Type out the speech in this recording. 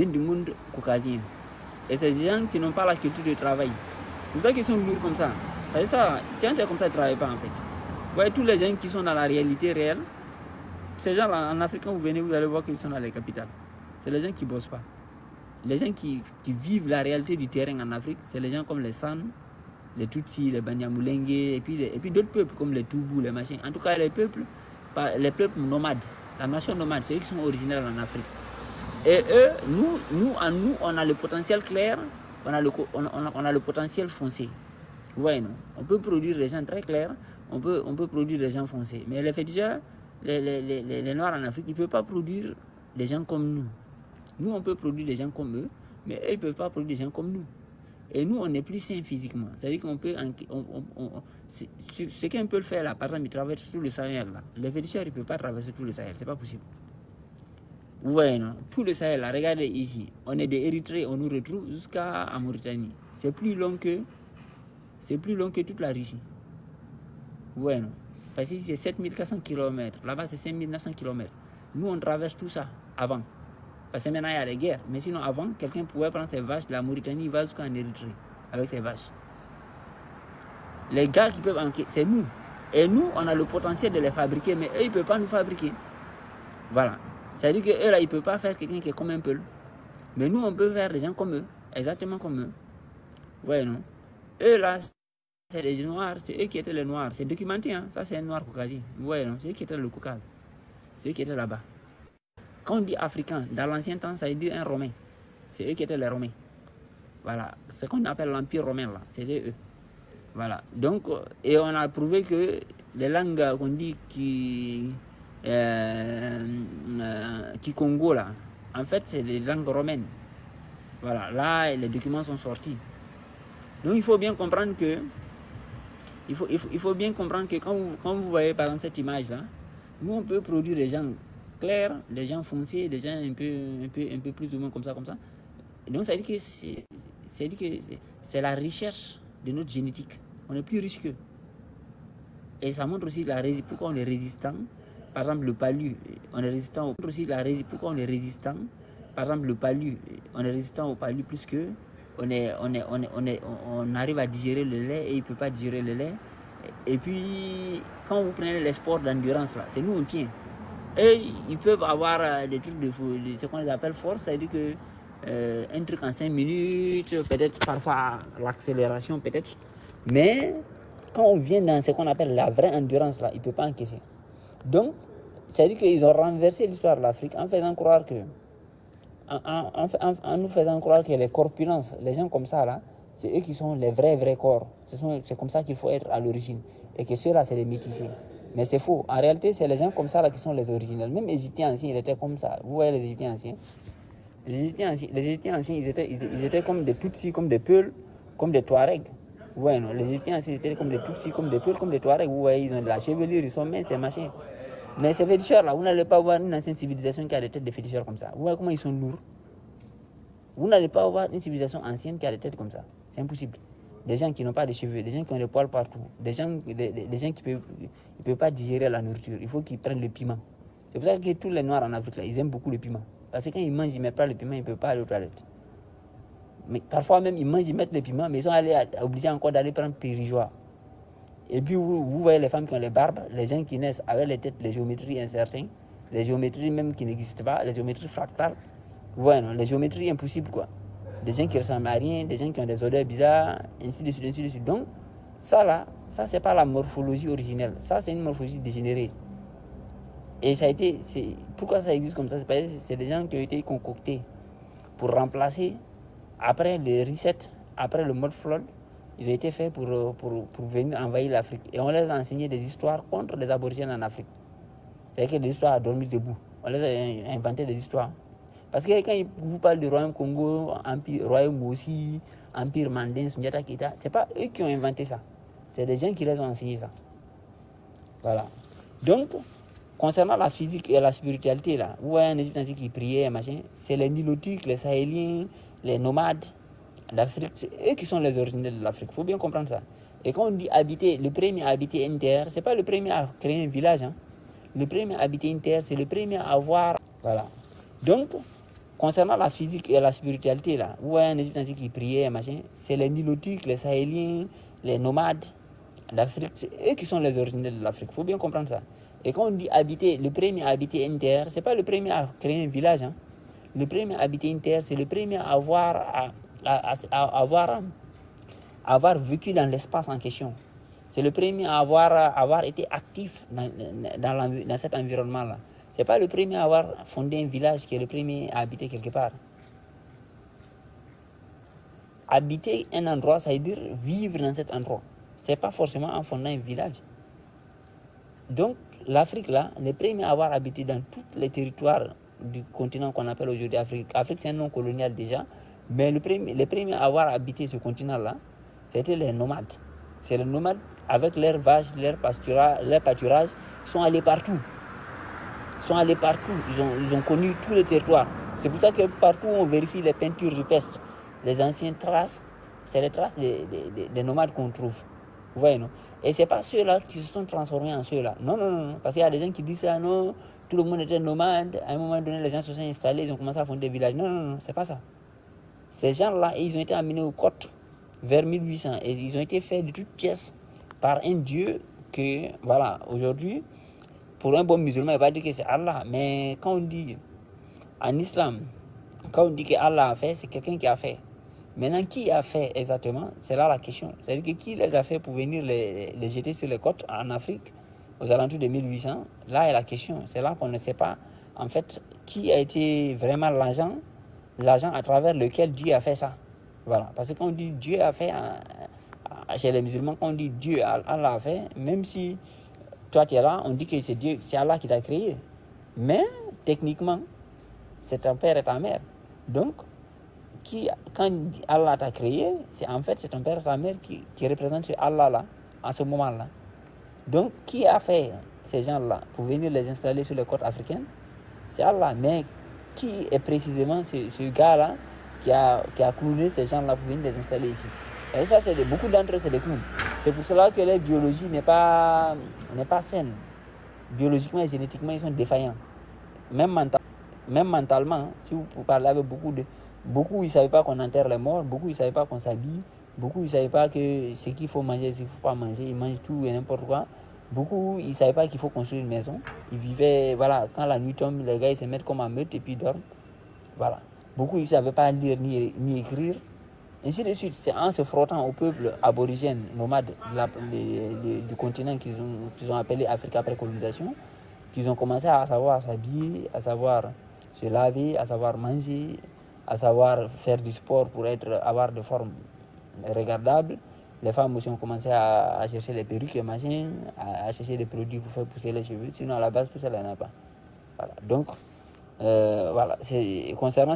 du monde caucasien. Et c'est des gens qui n'ont pas la culture de travail. C'est pour ça qu'ils sont lourds comme ça. C'est ça, quand tu es comme ça, tu ne travailles pas en fait. Vous voyez, tous les gens qui sont dans la réalité réelle, ces gens-là, en Afrique, quand vous venez, vous allez voir qu'ils sont dans les capitales. C'est les gens qui ne bossent pas. Les gens qui vivent la réalité du terrain en Afrique, c'est les gens comme les San, les Tutsis, les Banyamulenge, et puis d'autres peuples comme les Toubou, les machins. En tout cas, les peuples nomades, la nation nomade, c'est eux qui sont originaires en Afrique. Et eux, nous, on a le potentiel clair, on a le potentiel foncé. Vous voyez, non? On peut produire des gens très clairs, on peut produire des gens foncés. Mais les féticheurs, les Noirs en Afrique, ils ne peuvent pas produire des gens comme nous. Nous, on peut produire des gens comme eux, mais eux, ils ne peuvent pas produire des gens comme nous. Et nous, on est plus sains physiquement. C'est-à-dire qu'on peut... ce qu'on peut le faire là, par exemple, ils traversent tout le Sahel là. Les féticheurs, ils ne peuvent pas traverser tout le Sahel, c'est pas possible. Vous voyez, non? Tout le Sahel là, regardez ici. On est des Érythréens, on nous retrouve jusqu'à Mauritanie. C'est plus long que toute la Russie. Vous voyez, non? Parce que c'est 7400 km. Là-bas, c'est 5900 km. Nous, on traverse tout ça avant. Parce que maintenant, il y a des guerres. Mais sinon, avant, quelqu'un pouvait prendre ses vaches de la Mauritanie, il va jusqu'en Érythrée avec ses vaches. Les gars qui peuvent enquêter, c'est nous. Et nous, on a le potentiel de les fabriquer, mais eux, ils ne peuvent pas nous fabriquer. Voilà. C'est-à-dire qu'eux, là, ils ne peuvent pas faire quelqu'un qui est comme un peu. Mais nous, on peut faire des gens comme eux, exactement comme eux. Vous voyez, non? Eux, là, c'est les Noirs, c'est eux qui étaient les Noirs. C'est documenté, hein? Ça, c'est un Noir caucasien. Vous voyez, non? C'est eux qui étaient le Caucase. C'est eux qui étaient là-bas. Quand on dit africain, dans l'ancien temps, ça veut dire un Romain. C'est eux qui étaient les Romains. Voilà. Ce qu'on appelle l'Empire romain, là, c'était eux. Voilà. Donc, et on a prouvé que les langues qu'on dit qui Congo, là, en fait, c'est les langues romaines. Voilà. Là, les documents sont sortis. Donc, il faut bien comprendre que il faut bien comprendre que quand vous voyez, par exemple, cette image-là, nous, on peut produire des gens clairs, des gens foncés, des gens un peu plus ou moins comme ça. Donc, ça veut dire que c'est la recherche de notre génétique. On est plus riche qu'eux. Et ça montre aussi pourquoi on est résistant. Par exemple, le palu, on est résistant pourquoi on est résistant. Par exemple, le palu, on est résistant au palu plus qu'eux. On arrive à digérer le lait et il ne peut pas digérer le lait. Et puis, quand vous prenez les sports d'endurance, là, c'est nous on tient. Et ils peuvent avoir des trucs de ce qu'on appelle force, c'est-à-dire que un truc en 5 minutes, peut-être parfois l'accélération, peut-être. Mais quand on vient dans ce qu'on appelle la vraie endurance, là, ils ne peuvent pas encaisser. Donc, c'est-à-dire qu'ils ont renversé l'histoire de l'Afrique en faisant croire que, en nous faisant croire que les corpulences, les gens comme ça, là, c'est eux qui sont les vrais corps. C'est comme ça qu'il faut être à l'origine. Et que ceux-là, c'est les métissés. Mais c'est faux. En réalité, c'est les gens comme ça là qui sont les originels. Même les Égyptiens anciens, ils étaient comme ça. Vous voyez les Égyptiens anciens. Les Égyptiens anciens, ils étaient comme des Tutsis, comme des Peuls, comme des Touaregs. Vous voyez, non? Les Égyptiens anciens, ils étaient comme des Tutsis, comme des Peuls, comme des Touaregs. Vous voyez, ils ont de la chevelure, ils sont minces, ces machins. Mais ces féticheurs-là, vous n'allez pas voir une ancienne civilisation qui a des têtes de féticheurs comme ça. Vous voyez comment ils sont lourds. Vous n'allez pas voir une civilisation ancienne qui a des têtes comme ça. C'est impossible. Des gens qui n'ont pas de cheveux, des gens qui ont des poils partout, des gens qui ne peuvent pas digérer la nourriture. Il faut qu'ils prennent le piment. C'est pour ça que tous les Noirs en Afrique, là, ils aiment beaucoup le piment. Parce que quand ils mangent, ils ne mettent pas le piment, ils ne peuvent pas aller aux toilettes. Mais parfois même, ils mangent, ils mettent le piment, mais ils sont obligés encore d'aller prendre périgeoire. Et puis, vous voyez les femmes qui ont les barbes, les gens qui naissent avec les têtes, les géométries incertaines, les géométries même qui n'existent pas, les géométries fractales. Vous voyez, non, les géométries impossibles, quoi. Des gens qui ressemblent à rien, des gens qui ont des odeurs bizarres, ainsi de suite, ainsi de suite. Donc, ça là, ça c'est pas la morphologie originelle. Ça, c'est une morphologie dégénérée. Et ça a été... Pourquoi ça existe comme ça? C'est parce que c'est des gens qui ont été concoctés pour remplacer, après le reset, après le mode flood, ils ont été faits pour venir envahir l'Afrique. Et on les a enseigné des histoires contre les aborigènes en Afrique. C'est-à-dire que des histoires à dormir debout. On les a inventé des histoires. Parce que quand vous parlez du Royaume Congo, Empire, Royaume aussi, Empire Mandin, Sundiata Keita, ce n'est pas eux qui ont inventé ça. C'est des gens qui les ont enseignés ça. Voilà. Donc, concernant la physique et la spiritualité, là, vous voyez un Égyptien qui priait, machin, c'est les Nilotiques, les Sahéliens, les nomades d'Afrique, c'est eux qui sont les originels de l'Afrique. Il faut bien comprendre ça. Et quand on dit habiter, le premier à habiter une terre, ce n'est pas le premier à créer un village. Hein. Le premier à habiter une terre, c'est le premier à avoir... Voilà. Donc, Concernant la physique et la spiritualité, là, vous voyez un Égypte antique qui priait, machin, c'est les Nilotiques, les Sahéliens, les nomades d'Afrique, c'est eux qui sont les originels de l'Afrique. Il faut bien comprendre ça. Et quand on dit habiter, le premier à habiter une terre, ce n'est pas le premier à créer un village. Hein. Le premier à habiter une terre, c'est le premier à avoir vécu dans l'espace en question. C'est le premier à avoir été actif dans cet environnement-là. Ce n'est pas le premier à avoir fondé un village qui est le premier à habiter quelque part. Habiter un endroit, ça veut dire vivre dans cet endroit. Ce n'est pas forcément en fondant un village. Donc, l'Afrique, là, les premiers à avoir habité dans tous les territoires du continent qu'on appelle aujourd'hui Afrique. Afrique, c'est un nom colonial déjà. Mais les premiers à avoir habité ce continent-là, c'était les nomades. C'est les nomades avec leurs vaches, leur pâturage, sont allés partout. Ils ont connu tous les territoires. C'est pour ça que partout où on vérifie les peintures rupestres, les anciennes traces, c'est les traces des nomades qu'on trouve. Vous voyez, non? Et ce n'est pas ceux-là qui se sont transformés en ceux-là. Non. Parce qu'il y a des gens qui disent ça, non, tout le monde était nomade. À un moment donné, les gens se sont installés, ils ont commencé à fonder des villages. Non, c'est pas ça. Ces gens-là, ils ont été amenés aux côtes vers 1800 et ils ont été faits de toutes pièces par un dieu que, voilà, aujourd'hui, pour un bon musulman, il va dire que c'est Allah. Mais quand on dit en islam, quand on dit que Allah a fait, c'est quelqu'un qui a fait. Maintenant, qui a fait exactement? C'est là la question. C'est-à-dire que qui les a fait pour venir les jeter sur les côtes en Afrique, aux alentours de 1800? Là est la question. C'est là qu'on ne sait pas, en fait, qui a été vraiment l'agent à travers lequel Dieu a fait ça. Voilà. Parce que quand on dit Dieu a fait, chez les musulmans, quand on dit Dieu, Allah a fait, même si toi tu es là, on dit que c'est Dieu, c'est Allah qui t'a créé. Mais, techniquement, c'est ton père et ta mère. Donc, quand Allah t'a créé, c'est ton père et ta mère qui représentent ce Allah-là, en ce moment-là. Donc, qui a fait ces gens-là pour venir les installer sur les côtes africaines? C'est Allah. Mais qui est précisément ce gars-là qui a clowné ces gens-là pour venir les installer ici? Et ça, beaucoup d'entre eux, c'est des clowns. C'est pour cela que la biologie n'est pas saine. Biologiquement et génétiquement, ils sont défaillants. Même mentalement, si vous parlez avec beaucoup, ils ne savaient pas qu'on enterre les morts, beaucoup, ils ne savaient pas qu'on s'habille, beaucoup, ils ne savaient pas que ce qu'il faut manger, ce qu'il ne faut pas manger, ils mangent tout et n'importe quoi. Beaucoup, ils ne savaient pas qu'il faut construire une maison. Ils vivaient, voilà, quand la nuit tombe, les gars, ils se mettent comme en meute et puis ils dorment. Voilà. Beaucoup, ils ne savaient pas lire ni écrire. Ainsi de suite, c'est en se frottant au peuple aborigène, nomade du continent qu'ils ont appelé Afrique après colonisation, qu'ils ont commencé à savoir s'habiller, à savoir se laver, à savoir manger, à savoir faire du sport pour avoir des formes regardables. Les femmes aussi ont commencé à chercher les perruques et machin, à chercher des produits pour faire pousser les cheveux. Sinon, à la base, tout ça, il n'y en a pas. Voilà. Donc, voilà. C'est concernant